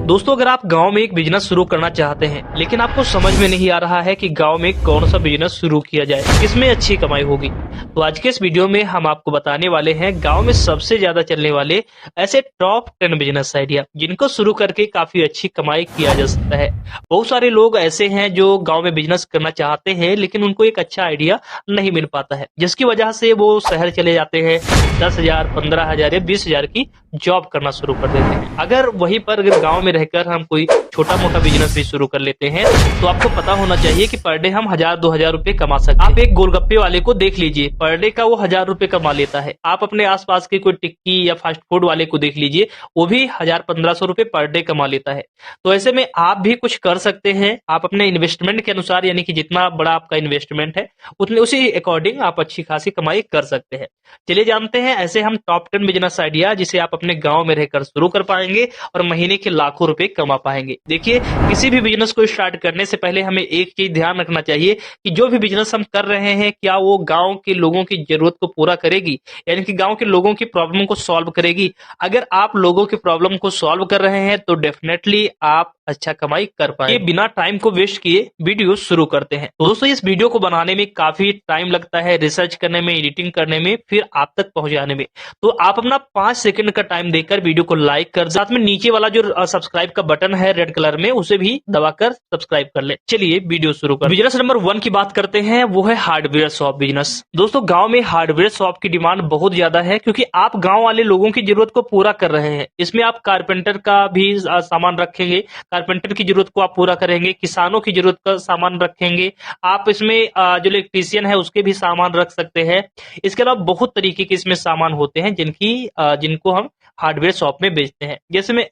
दोस्तों, अगर आप गांव में एक बिजनेस शुरू करना चाहते हैं लेकिन आपको समझ में नहीं आ रहा है कि गांव में कौन सा बिजनेस शुरू किया जाए, किसमें अच्छी कमाई होगी, तो आज के इस वीडियो में हम आपको बताने वाले हैं गांव में सबसे ज्यादा चलने वाले ऐसे टॉप 10 बिजनेस आइडिया जिनको शुरू करके काफी अच्छी कमाई किया जा सकता है। बहुत सारे लोग ऐसे हैं जो गाँव में बिजनेस करना चाहते हैं लेकिन उनको एक अच्छा आइडिया नहीं मिल पाता है, जिसकी वजह से वो शहर चले जाते हैं, 10,000, 15,000 या 20,000 की जॉब करना शुरू कर देते हैं। अगर वहीं पर अगर गांव में रहकर हम कोई छोटा मोटा बिजनेस भी शुरू कर लेते हैं तो आपको पता होना चाहिए कि पर डे हम 1,000-2,000 रुपए कमा सकते हैं। आप एक गोलगप्पे वाले को देख लीजिए, पर डे का वो 1,000 रुपए कमा लेता है। आप अपने आसपास के कोई टिक्की या फास्ट फूड वाले को देख लीजिए, वो भी 1,000-1,500 रुपए पर डे कमा लेता है। तो ऐसे में आप भी कुछ कर सकते हैं। आप अपने इन्वेस्टमेंट के अनुसार, यानी कि जितना बड़ा आपका इन्वेस्टमेंट है उतने उसी अकॉर्डिंग आप अच्छी खासी कमाई कर सकते हैं। चलिए जानते हैं ऐसे हम टॉप 10 बिजनेस आइडिया जिसे आप अपने गांव में रहकर शुरू कर पाएंगे और महीने के लाखों रुपए कमा पाएंगे। देखिए, किसी भी बिजनेस को स्टार्ट करने से पहले हमें एक चीज ध्यान रखना चाहिए कि जो भी बिजनेस हम कर रहे हैं क्या वो गांव के लोगों की जरूरत को पूरा करेगी, यानी कि गांव के लोगों की प्रॉब्लम को सॉल्व करेगी। अगर आप लोगों की प्रॉब्लम को सॉल्व कर रहे हैं तो डेफिनेटली आप अच्छा कमाई कर पाएंगे। बिना टाइम को वेस्ट किए वीडियो शुरू करते हैं। तो दोस्तों, इस वीडियो को बनाने में काफी टाइम लगता है, रिसर्च करने में, एडिटिंग करने में, फिर आप तक पहुंचाने में। तो आप अपना 5 सेकंड का टाइम देकर वीडियो को लाइक कर, साथ में नीचे वाला जो सब्सक्राइब का बटन है रेड कलर में, उसे भी दबाकर सब्सक्राइब कर ले। चलिए वीडियो शुरू कर। बिजनेस नंबर 1 की बात करते हैं, वो है हार्डवेयर शॉप बिजनेस। दोस्तों, गांव में हार्डवेयर शॉप की डिमांड बहुत ज्यादा है क्योंकि आप गांव वाले लोगों की जरूरत को पूरा कर रहे हैं। इसमें आप कारपेंटर का भी सामान रखेंगे, कारपेंटर की जरूरत को आप पूरा करेंगे, किसानों की जरूरत का सामान रखेंगे, आप इसमें जो इलेक्ट्रीशियन है उसके भी सामान रख सकते हैं। इसके अलावा बहुत तरीके के इसमें सामान होते हैं जिनको हम हार्डवेयर शॉप में बेचते हैं।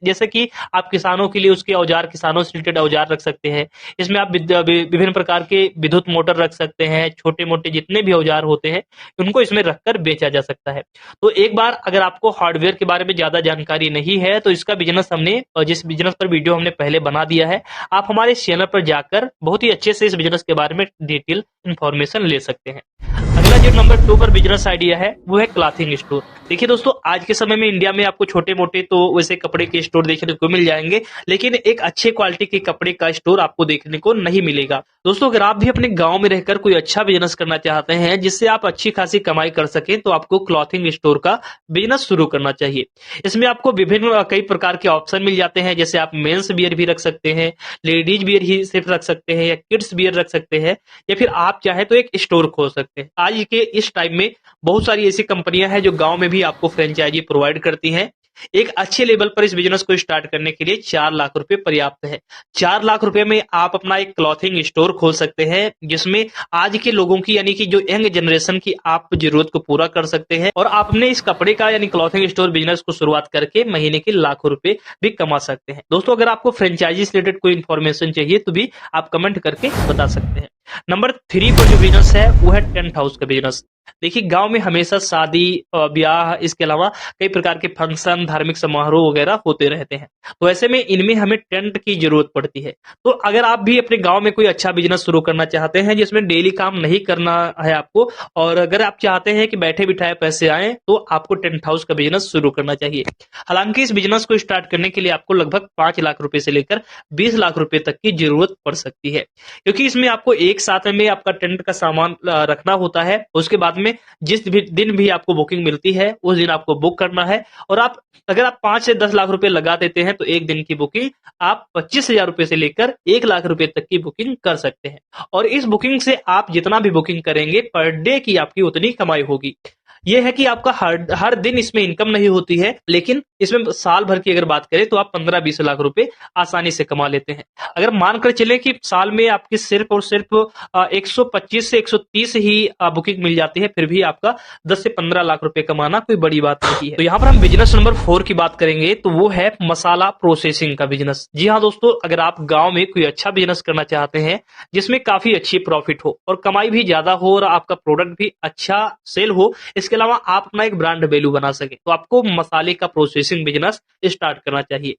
जैसे कि आप किसानों के लिए उसके औजार, किसानों से रिलेटेड औजार रख सकते हैं। इसमें आप विभिन्न प्रकार के विद्युत मोटर रख सकते हैं। छोटे मोटे जितने भी औजार होते हैं उनको इसमें रखकर बेचा जा सकता है। तो एक बार अगर आपको हार्डवेयर के बारे में ज्यादा जानकारी नहीं है तो इसका बिजनेस जिस बिजनेस पर वीडियो हमने पहले बना दिया है, आप हमारे चैनल पर जाकर बहुत ही अच्छे से इस बिजनेस के बारे में डिटेल इंफॉर्मेशन ले सकते हैं। अगला जो नंबर 2 पर बिजनेस आइडिया है वो है क्लॉथिंग स्टोर। देखिए दोस्तों, आज के समय में इंडिया में आपको छोटे मोटे तो वैसे कपड़े के स्टोर देखने को मिल जाएंगे, लेकिन एक अच्छे क्वालिटी के कपड़े का स्टोर आपको देखने को नहीं मिलेगा। दोस्तों, अगर आप भी अपने गांव में रहकर कोई अच्छा बिजनेस करना चाहते हैं जिससे आप अच्छी खासी कमाई कर सकें, तो आपको क्लॉथिंग स्टोर का बिजनेस शुरू करना चाहिए। इसमें आपको विभिन्न कई प्रकार के ऑप्शन मिल जाते हैं, जैसे आप मेंस बियर भी रख सकते हैं, लेडीज बियर ही सिर्फ रख सकते हैं, या किड्स बियर रख सकते हैं, या फिर आप चाहे तो एक स्टोर खोल सकते हैं। आज के इस टाइम में बहुत सारी ऐसी कंपनियां हैं जो गांव में भी आपको फ्रेंचाइजी प्रोवाइड करती हैं। एक अच्छे लेवल पर इस बिजनेस को स्टार्ट करने के लिए 4 लाख रुपए पर्याप्त है। 4 लाख रुपए में आप अपना एक क्लॉथिंग स्टोर खोल सकते हैं जिसमें आज के लोगों की, यानी कि जो यंग जनरेशन की आप जरूरत को पूरा कर सकते हैं, और आप अपने इस कपड़े का यानी क्लॉथिंग स्टोर बिजनेस को शुरुआत करके महीने के लाखों रुपए भी कमा सकते हैं। दोस्तों, अगर आपको फ्रेंचाइजी से रिलेटेड कोई इन्फॉर्मेशन चाहिए तो भी आप कमेंट करके बता सकते हैं। नंबर 3 पर जो बिजनेस है वो है टेंट हाउस का बिजनेस। देखिए, गांव में हमेशा शादी, ब्याह, इसके अलावा कई प्रकार के फंक्शन, धार्मिक समारोह वगैरह होते रहते हैं। तो ऐसे में इनमें हमें टेंट की जरूरत पड़ती है। तो अगर आप भी अपने गांव में कोई अच्छा बिजनेस शुरू करना चाहते हैं जिसमें डेली काम नहीं करना है आपको, और अगर आप चाहते हैं कि बैठे बिठाए पैसे आए, तो आपको टेंट हाउस का बिजनेस शुरू करना चाहिए। हालांकि इस बिजनेस को स्टार्ट करने के लिए आपको लगभग 5 लाख रुपए से लेकर 20 लाख रुपए तक की जरूरत पड़ सकती है, क्योंकि इसमें आपको एक साथ में आपका टेंट का सामान रखना होता है। उसके बाद में जिस भी दिन भी आपको बुकिंग मिलती है उस दिन आपको बुक करना है, और अगर आप 5 से 10 लाख रुपए लगा देते हैं तो एक दिन की बुकिंग आप 25,000 रुपए से लेकर 1 लाख रुपए तक की बुकिंग कर सकते हैं। और इस बुकिंग से आप जितना भी बुकिंग करेंगे पर डे की आपकी उतनी कमाई होगी। यह है कि आपका हर दिन इसमें इनकम नहीं होती है, लेकिन इसमें साल भर की अगर बात करें तो आप 15-20 लाख रुपए आसानी से कमा लेते हैं। अगर मानकर चले कि साल में आपकी सिर्फ और सिर्फ 125 से 130 ही बुकिंग मिल जाती है, फिर भी आपका 10 से 15 लाख रुपए कमाना कोई बड़ी बात नहीं है। तो यहाँ पर हम बिजनेस नंबर 4 की बात करेंगे तो वो है मसाला प्रोसेसिंग का बिजनेस। जी हाँ दोस्तों, अगर आप गाँव में कोई अच्छा बिजनेस करना चाहते हैं जिसमें काफी अच्छी प्रॉफिट हो और कमाई भी ज्यादा हो और आपका प्रोडक्ट भी अच्छा सेल हो, इसके अलावा आप अपना एक ब्रांड वैल्यू बना सके, तो आपको मसाले का प्रोसेसिंग प्रोसेसिंग बिजनेस स्टार्ट करना चाहिए।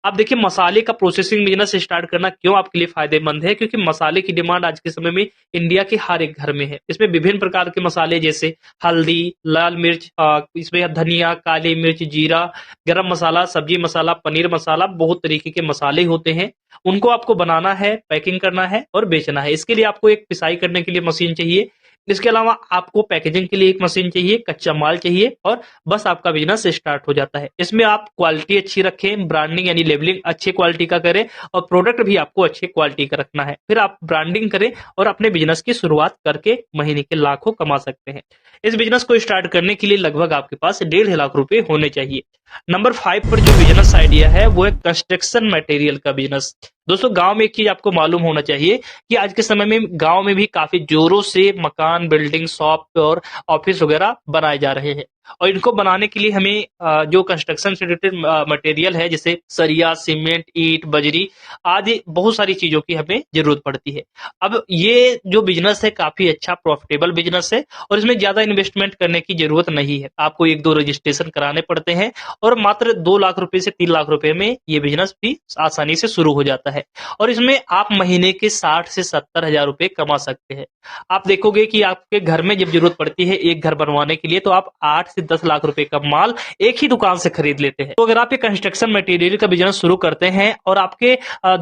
अब देखिए, मसाले का प्रोसेसिंग बिजनेस स्टार्ट करना क्यों आपके लिए फायदेमंद है, क्योंकि मसाले की डिमांड आज के समय में इंडिया के हर एक घर में है। इसमें विभिन्न प्रकार के मसाले जैसे हल्दी, लाल मिर्च, इसमें धनिया, काली मिर्च, जीरा, गरम मसाला, सब्जी मसाला, पनीर मसाला, बहुत तरीके के मसाले होते हैं। उनको आपको बनाना है, पैकिंग करना है और बेचना है। इसके लिए आपको एक पिसाई करने के लिए मशीन चाहिए। इसके अलावा आपको पैकेजिंग के लिए एक मशीन चाहिए, कच्चा माल चाहिए और बस आपका बिजनेस स्टार्ट हो जाता है। इसमें आप क्वालिटी अच्छी रखें, ब्रांडिंग यानी लेबलिंग अच्छे क्वालिटी का करें और प्रोडक्ट भी आपको अच्छे क्वालिटी का रखना है। फिर आप ब्रांडिंग करें और अपने बिजनेस की शुरुआत करके महीने के लाखों कमा सकते हैं। इस बिजनेस को स्टार्ट करने के लिए लगभग आपके पास 1.5 लाख रुपए होने चाहिए। नंबर 5 पर जो बिजनेस आइडिया है वो है कंस्ट्रक्शन मटेरियल का बिजनेस। दोस्तों, गांव में एक चीज आपको मालूम होना चाहिए कि आज के समय में गांव में भी काफी जोरों से मकान, बिल्डिंग, शॉप और ऑफिस वगैरह बनाए जा रहे हैं और इनको बनाने के लिए हमें जो कंस्ट्रक्शन से रिलेटेड मटेरियल है जैसे सरिया, सीमेंट, ईंट, बजरी आदि बहुत सारी चीजों की हमें जरूरत पड़ती है। अब ये जो बिजनेस है काफी अच्छा प्रॉफिटेबल बिजनेस है और इसमें ज्यादा इन्वेस्टमेंट करने की जरूरत नहीं है। आपको 1-2 रजिस्ट्रेशन कराने पड़ते हैं और मात्र 2 लाख रुपए से 3 लाख रुपए में ये बिजनेस भी आसानी से शुरू हो जाता है और इसमें आप महीने के 60 से 70 हजार रुपए कमा सकते हैं। आप देखोगे कि आपके घर में जब जरूरत पड़ती है एक घर बनवाने के लिए तो आप 8 से 10 लाख रुपए का माल एक ही दुकान से खरीद लेते हैं। तो अगर आप ये कंस्ट्रक्शन मटेरियल का बिजनेस शुरू करते हैं और आपके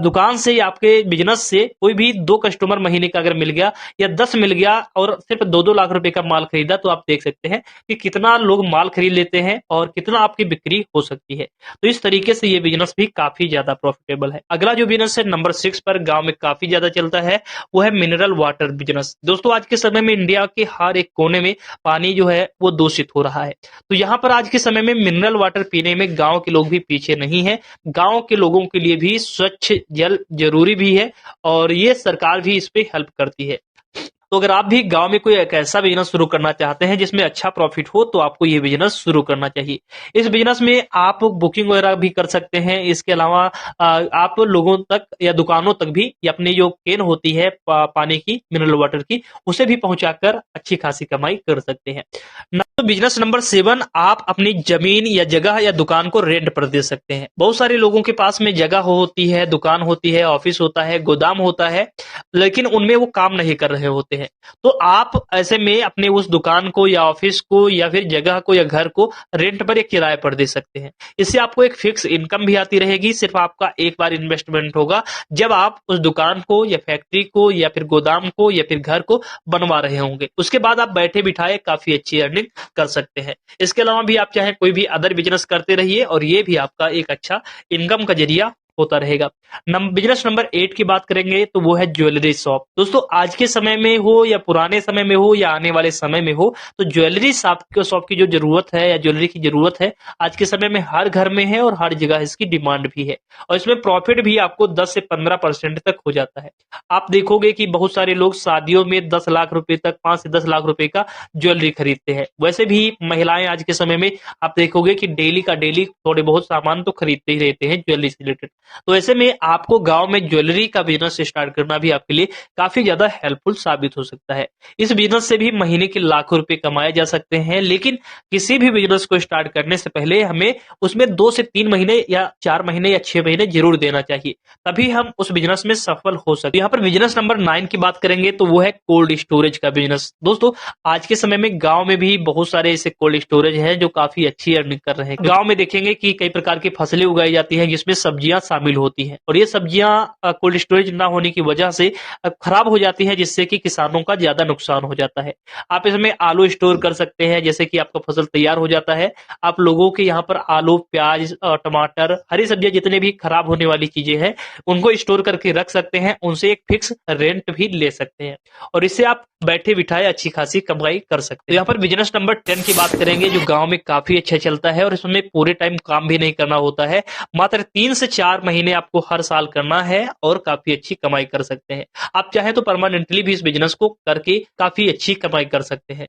दुकान से या आपके बिजनेस से कोई भी 2 कस्टमर महीने का अगर मिल गया या 10 मिल गया और सिर्फ 2-2 लाख रुपए का माल खरीदा तो आप देख सकते हैं कि कितना लोग माल खरीद लेते हैं और कितना आपकी बिक्री हो सकती है। तो इस तरीके से ये बिजनेस भी काफी ज्यादा प्रॉफिटेबल है। अगला जो बिजनेस है नंबर 6 पर गांव में काफी ज्यादा चलता है वो है मिनरल वाटर बिजनेस। दोस्तों, आज के समय में इंडिया के हर एक कोने में पानी जो है वो दूषित हो रहा है। तो यहाँ पर आज के समय में मिनरल वाटर पीने में गांव के लोग भी पीछे नहीं है। गांव के लोगों के लिए भी स्वच्छ जल जरूरी भी है और ये सरकार भी इस पे हेल्प करती है। तो अगर आप भी गांव में कोई एक ऐसा बिजनेस शुरू करना चाहते हैं जिसमें अच्छा प्रॉफिट हो तो आपको ये बिजनेस शुरू करना चाहिए। इस बिजनेस में आप बुकिंग वगैरह भी कर सकते हैं। इसके अलावा आप लोगों तक या दुकानों तक भी या अपनी जो केन होती है पानी की, मिनरल वाटर की, उसे भी पहुंचाकर अच्छी खासी कमाई कर सकते हैं। तो बिजनेस नंबर 7, आप अपनी जमीन या जगह या दुकान को रेंट पर दे सकते हैं। बहुत सारे लोगों के पास में जगह होती है, दुकान होती है, ऑफिस होता है, गोदाम होता है, लेकिन उनमें वो काम नहीं कर रहे होते हैं। तो आप ऐसे में अपने उस दुकान को या ऑफिस को या फिर जगह को या घर को रेंट पर या किराए पर दे सकते हैं। इससे आपको एक फिक्स इनकम भी आती रहेगी। सिर्फ आपका एक बार इन्वेस्टमेंट होगा जब आप उस दुकान को या फैक्ट्री को या फिर गोदाम को या फिर घर को बनवा रहे होंगे। उसके बाद आप बैठे बिठाए काफी अच्छी अर्निंग कर सकते हैं। इसके अलावा भी आप चाहे कोई भी अदर बिजनेस करते रहिए और ये भी आपका एक अच्छा इनकम का जरिया होता रहेगा। बिजनेस नंबर 8 की बात करेंगे तो वो है ज्वेलरी शॉप। दोस्तों, आज के समय में हो या पुराने समय में हो या आने वाले समय में हो तो ज्वेलरी शॉप की जो जरूरत है या ज्वेलरी की जरूरत है आज के समय में हर घर में है और हर जगह इसकी डिमांड भी है और इसमें प्रॉफिट भी आपको 10 से 15% तक हो जाता है। आप देखोगे कि बहुत सारे लोग शादियों में 10 लाख रुपए तक, 5 से 10 लाख रुपए का ज्वेलरी खरीदते हैं। वैसे भी महिलाएं आज के समय में आप देखोगे कि डेली का डेली थोड़े बहुत सामान तो खरीदते ही रहते हैं ज्वेलरी से रिलेटेड। तो ऐसे में आपको गांव में ज्वेलरी का बिजनेस स्टार्ट करना भी आपके लिए काफी ज्यादा हेल्पफुल साबित हो सकता है। इस बिजनेस से भी महीने के लाखों रुपए कमाए जा सकते हैं, लेकिन किसी भी बिजनेस को स्टार्ट करने से पहले हमें उसमें 2 से 3 महीने या 4 महीने या 6 महीने जरूर देना चाहिए, तभी हम उस बिजनेस में सफल हो सकते हैं। यहाँ पर बिजनेस नंबर 9 की बात करेंगे तो वो है कोल्ड स्टोरेज का बिजनेस। दोस्तों, आज के समय में गांव में भी बहुत सारे ऐसे कोल्ड स्टोरेज हैं जो काफी अच्छी अर्निंग कर रहे हैं। गांव में देखेंगे कि कई प्रकार की फसलें उगाई जाती हैं जिसमें सब्जियां शामिल होती हैं और ये सब्जियां कोल्ड स्टोरेज ना होने की वजह से खराब हो जाती हैं, जिससे कि किसानों का ज्यादा नुकसान हो जाता है। आप इसमें आलू स्टोर कर सकते हैं। जैसे कि आपका फसल तैयार हो जाता है, आप लोगों के यहाँ पर आलू, प्याज, टमाटर, हरी सब्जियां जितने भी खराब होने वाली चीजें हैं उनको स्टोर करके रख सकते हैं। उनसे एक फिक्स रेंट भी ले सकते हैं और इससे आप बैठे बिठाए अच्छी खासी कमाई कर सकते हैं। यहाँ पर बिजनेस नंबर 10 की बात करेंगे जो गांव में काफी अच्छा चलता है और इसमें पूरे टाइम काम भी नहीं करना होता है। मात्र 3 से 4 महीने आपको हर साल करना है और काफी अच्छी कमाई कर सकते हैं। आप चाहे तो परमानेंटली भी इस बिजनेस को करके काफी अच्छी कमाई कर सकते हैं।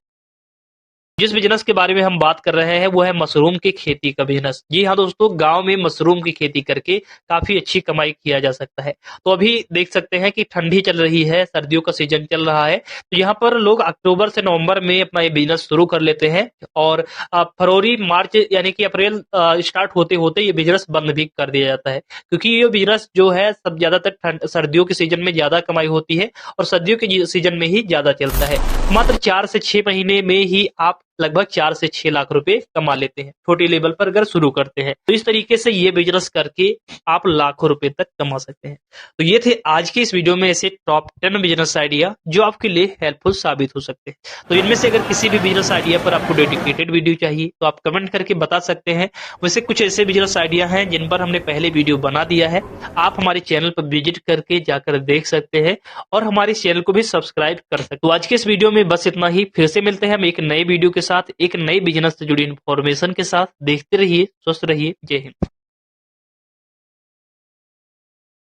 जिस बिजनेस के बारे में हम बात कर रहे हैं वो है मशरूम की खेती का बिजनेस। जी हाँ दोस्तों, गांव में मशरूम की खेती करके काफी अच्छी कमाई किया जा सकता है। तो अभी देख सकते हैं कि ठंडी चल रही है, सर्दियों का सीजन चल रहा है, तो यहाँ पर लोग अक्टूबर से नवंबर में अपना ये बिजनेस शुरू कर लेते हैं और फरवरी मार्च यानी कि अप्रैल स्टार्ट होते होते ये बिजनेस बंद भी कर दिया जाता है, क्योंकि ये बिजनेस जो है सब ज्यादातर सर्दियों के सीजन में ज्यादा कमाई होती है और सर्दियों के सीजन में ही ज्यादा चलता है। मात्र 4 से 6 महीने में ही आप लगभग 4 से 6 लाख रुपए कमा लेते हैं, छोटे लेवल पर अगर शुरू करते हैं। तो इस तरीके से ये बिजनेस करके आप लाखों रुपए तक कमा सकते हैं। तो ये थे आज की इस वीडियो में ऐसे टॉप 10 बिजनेस आइडिया जो आपके लिए हेल्पफुल साबित हो सकते हैं। तो इनमें से अगर किसी भी बिजनेस आइडिया पर आपको डेडिकेटेड वीडियो चाहिए तो आप कमेंट करके बता सकते हैं। वैसे कुछ ऐसे बिजनेस आइडिया हैं जिन पर हमने पहले वीडियो बना दिया है, आप हमारे चैनल पर विजिट करके जाकर देख सकते हैं और हमारे चैनल को भी सब्सक्राइब कर सकते हैं। तो आज के इस वीडियो में बस इतना ही। फिर से मिलते हैं हम एक नए वीडियो के साथ, एक नई बिजनेस से जुड़ी इन्फॉर्मेशन के साथ। देखते रहिए, स्वस्थ रहिए। जय हिंद।